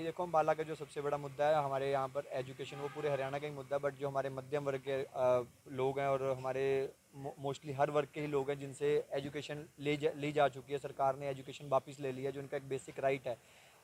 देखो अम्बाला का जो सबसे बड़ा मुद्दा है हमारे यहाँ पर एजुकेशन, वो पूरे हरियाणा का ही मुद्दा है। बट जो हमारे मध्यम वर्ग के लोग हैं और हमारे मोस्टली हर वर्ग के ही लोग हैं जिनसे एजुकेशन ली जा चुकी है, सरकार ने एजुकेशन वापस ले लिया, जो उनका एक बेसिक राइट है।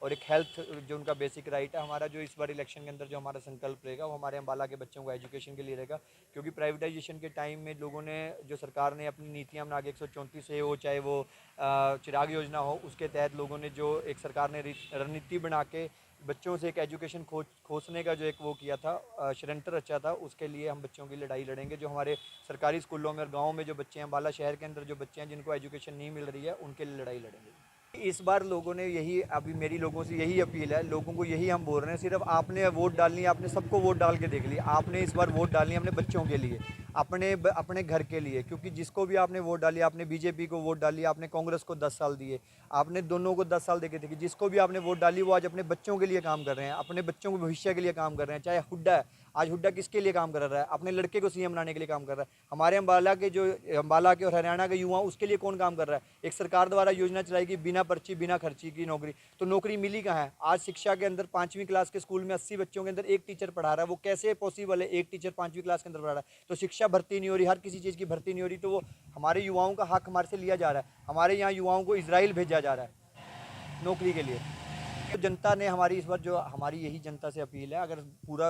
और एक हेल्थ जो उनका बेसिक राइट है। हमारा जो इस बार इलेक्शन के अंदर जो हमारा संकल्प रहेगा वो हमारे अम्बाला के बच्चों को एजुकेशन के लिए रहेगा। क्योंकि प्राइवेटाइजेशन के टाइम में लोगों ने, जो सरकार ने अपनी नीतियाँ बना के 134 से हो, चाहे वो चिराग योजना हो, उसके तहत लोगों ने जो एक सरकार ने रणनीति बना के बच्चों से एक एजुकेशन खोजने का जो एक वो किया था, षड्यंत्र रचा था, उसके लिए हम बच्चों की लड़ाई लड़ेंगे। जो हमारे सरकारी स्कूलों में और गाँव में जो बच्चे हैं, अम्बाला शहर के अंदर जो बच्चे हैं जिनको एजुकेशन नहीं मिल रही है, उनके लिए लड़ाई लड़ेंगे। इस बार लोगों ने यही, अभी मेरी लोगों से यही अपील है, लोगों को यही हम बोल रहे हैं, सिर्फ आपने वोट डालनी है, आपने सबको वोट डाल के देख लिया। आपने इस बार वोट डालनी है अपने बच्चों के लिए, अपने घर के लिए। क्योंकि जिसको भी आपने वोट डाली, आपने बीजेपी को वोट डाली, आपने कांग्रेस को 10 साल दिए, आपने दोनों को 10 साल देके देखिए, जिसको भी आपने वोट डाली वो आज अपने बच्चों के लिए काम कर रहे हैं, अपने बच्चों के भविष्य के लिए काम कर रहे हैं। चाहे हुड्डा है, आज हुड्डा किसके लिए काम कर रहा है? अपने लड़के को सीएम बनाने के लिए काम कर रहा है। हमारे अम्बाला के और हरियाणा के युवा, उसके लिए कौन काम कर रहा है? एक सरकार द्वारा योजना चलाई गई बिना पर्ची बिना खर्ची की नौकरी, तो नौकरी मिली कहाँ है? आज शिक्षा के अंदर 5वीं क्लास के स्कूल में 80 बच्चों के अंदर एक टीचर पढ़ा रहा है, वो कैसे पॉसिबल है? एक टीचर 5वीं क्लास के अंदर पढ़ा रहा है, तो शिक्षा भर्ती नहीं हो रही, हर किसी चीज़ की भर्ती नहीं हो रही, तो वो हमारे युवाओं का हक हमारे से लिया जा रहा है। हमारे यहाँ युवाओं को इजराइल भेजा जा रहा है नौकरी के लिए। तो जनता ने हमारी इस बार, जो हमारी यही जनता से अपील है, अगर पूरा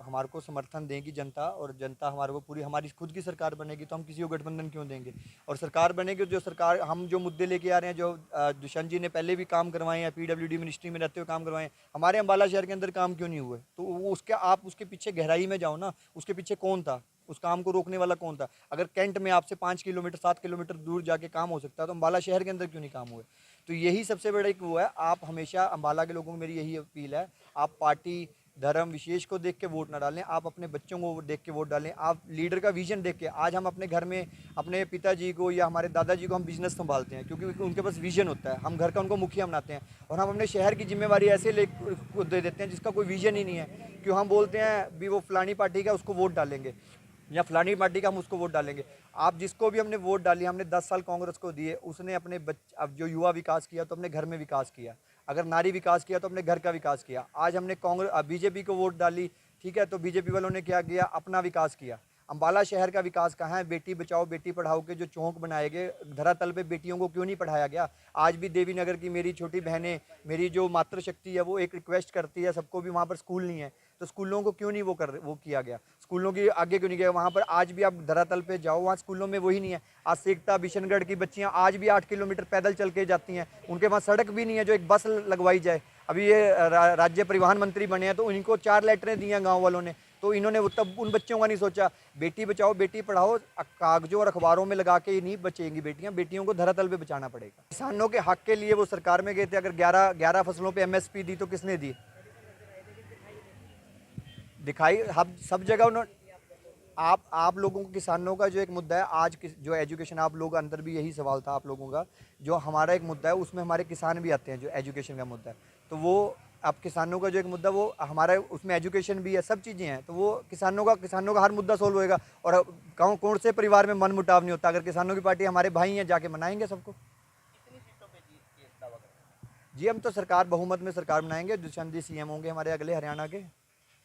हमारे को समर्थन देगी जनता, और जनता हमारे को पूरी, हमारी खुद की सरकार बनेगी, तो हम किसी को गठबंधन क्यों देंगे? और सरकार बनेगी, जो सरकार हम जो मुद्दे लेके आ रहे हैं, जो दुष्यंत जी ने पहले भी काम करवाए हैं, पीडब्ल्यूडी मिनिस्ट्री में रहते हुए काम करवाए हैं, हमारे अम्बाला शहर के अंदर काम क्यों नहीं हुए? तो वो उसके, आप उसके पीछे गहराई में जाओ ना, उसके पीछे कौन था, उस काम को रोकने वाला कौन था? अगर कैंट में आपसे 5 किलोमीटर 7 किलोमीटर दूर जाके काम हो सकता है, तो अम्बाला शहर के अंदर क्यों नहीं काम हुए? तो यही सबसे बड़ा एक वो है। आप हमेशा, अम्बाला के लोगों को मेरी यही अपील है, आप पार्टी धर्म विशेष को देख के वोट ना डालें, आप अपने बच्चों को देख के वोट डालें, आप लीडर का विजन देख के। आज हम अपने घर में अपने पिताजी को या हमारे दादाजी को हम बिजनेस संभालते हैं, क्योंकि उनके पास विजन होता है, हम घर का उनको मुखिया बनाते हैं। और हम अपने शहर की जिम्मेवारी ऐसे ले दे देते हैं जिसका कोई विजन ही नहीं है, क्यों हम बोलते हैं भी वो फलानी पार्टी का, उसको वोट डालेंगे, या फलानी पार्टी का हम उसको वोट डालेंगे। आप जिसको भी हमने वोट डाली, हमने 10 साल कांग्रेस को दिए, उसने अपने अब जो युवा विकास किया तो अपने घर में विकास किया, अगर नारी विकास किया तो अपने घर का विकास किया। आज हमने कांग्रेस बीजेपी को वोट डाली, ठीक है, तो बीजेपी वालों ने क्या किया? अपना विकास किया। अम्बाला शहर का विकास कहाँ है? बेटी बचाओ बेटी पढ़ाओ के जो चौक बनाए गए, धरातल पे बेटियों को क्यों नहीं पढ़ाया गया? आज भी देवी नगर की मेरी छोटी बहनें, मेरी जो मातृशक्ति है, वो एक रिक्वेस्ट करती है सबको भी, वहाँ पर स्कूल नहीं है, तो स्कूलों को क्यों नहीं वो किया गया? स्कूलों की आगे क्यों नहीं गया? वहाँ पर आज भी आप धरातल पे जाओ, वहाँ स्कूलों में वही नहीं है। आज सेकता बिशनगढ़ की बच्चियाँ आज भी 8 किलोमीटर पैदल चल के जाती हैं, उनके वहाँ सड़क भी नहीं है जो एक बस लगवाई जाए। अभी ये राज्य परिवहन मंत्री बने हैं, तो इनको 4 लेटरें दी हैं गाँव वालों ने, तो इन्होंने वो तब उन बच्चों का नहीं सोचा। बेटी बचाओ बेटी पढ़ाओ कागजों और अखबारों में लगा के ही नहीं बचेंगी बेटियां, बेटियों को धरातल पे बचाना पड़ेगा। किसानों के हक के लिए वो सरकार में गए थे, अगर 11 फसलों पे एमएसपी दी तो किसने दी? दिखाई हम सब जगह उन्होंने। आप लोगों को, किसानों का जो एक मुद्दा है आज जो एजुकेशन, आप लोग अंदर भी यही सवाल था आप लोगों का, जो हमारा एक मुद्दा है उसमें हमारे किसान भी आते हैं, जो एजुकेशन का मुद्दा है, तो वो अब किसानों का जो एक मुद्दा, वो हमारा उसमें एजुकेशन भी है, सब चीज़ें हैं, तो वो किसानों का हर मुद्दा सोल्व होएगा। और कौन से परिवार में मन मुटाव नहीं होता? अगर किसानों की पार्टी, हमारे भाई हैं, जाके मनाएंगे सबको। जी हम तो सरकार बहुमत में सरकार बनाएंगे, दुष्यंत जी सीएम होंगे हमारे अगले हरियाणा के।